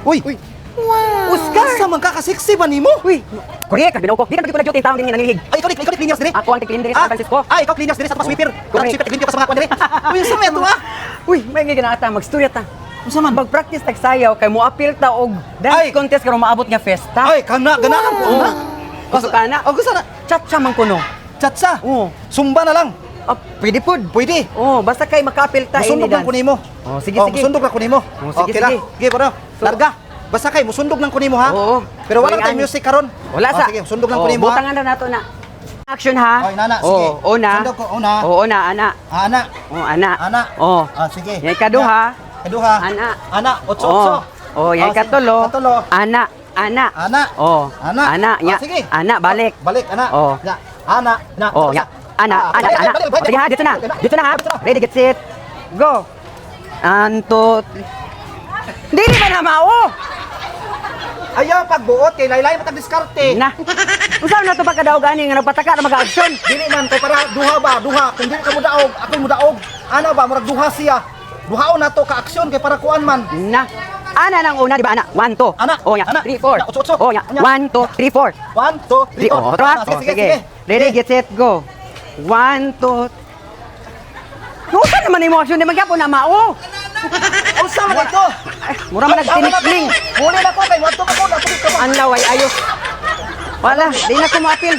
Uy! Uy! Wow. Oscar! Sa man kakasiksi ba nimo? Uy, correct, kabinaw ko. Di ka nag-duty taong din nanghihig. Ay, ikaw cleaners dire. Ako ang cleaner sa San Francisco. Ay, ikaw cleaners dire sa sweeper. Correct. Sweeper clean ka sa mga kwan dire. Uy, sa meto ah. Uy, may nga ginata, mag-storya ta. Unsa man? Mag-practice tag sayaw kay mo appeal ta og dance Ay. contest karon maabot nga festa. Ay, ganahan ko na. Gusto ka na? Oh, gusto na. Chat-cha man kuno. Chatsa. Oo. Sumba na lang. Ah, pwede pod. Pwede. Oh, basta kay maka-appeal ta Musundog lang ko nimo. Oh, sige, sige. Musundog lang ko nimo. Oh, sige, Okay lang. sige. Sige, bro. Larga. Basta kay musundog lang ko nimo ha. Oo. Pero wala May tayong ano. music karon. Wala sa. Sige, sundog lang ko nimo ha. Butangan na nato na. Action ha. Oy, nana, sige. Oh, una. Sundog ko, una. Oo, una, ana. Ana. Oh, ana. Ana. Oh. Sige. Yan ikaduha. Kaduha. Ana. Ana, otso, Oh. otso. Oh, yan sige. ikatulo. Katulo. Ana. Ana. Ana. Oh. Ana. Ana. Ya. Sige. Ana, balik. Balik, ana. Oh. Ya. Ana. Na. Oh, ya. Ana, ana, balik, ana. balik, Oh, balik. sige ha, dito na. Dito na ha. Dito na. Ready, get set. Go. Anto. Dili ba na mao? Ayaw pagbuot kay laylay matag diskarte. Na. Unsa na to pagkadaog ani nga nagpataka na mag-action? Dili man kay para duha ba, duha. Kung dili ka mo daog, ako mo daog. Ana ba murag duha siya. Duhaon na to ka aksyon kay para kuan man. Na. Ana nang una, di ba ana? 1 2. Ana. Oh, ya. Ana. 3 4. Ya, utso, utso. Oh, ya. Anya. 1 2 3 4. 1 2 3 Oh, tara. Oh, sige. Ready, get set, go. 1 2. Nusa naman ni mo action di magyapon na mao. Unsa man ito? Ay, mura man nagtinikling. Huli na ko kay wadto ko na dito. Ang laway ayos. Wala, di na ko ma-appeal.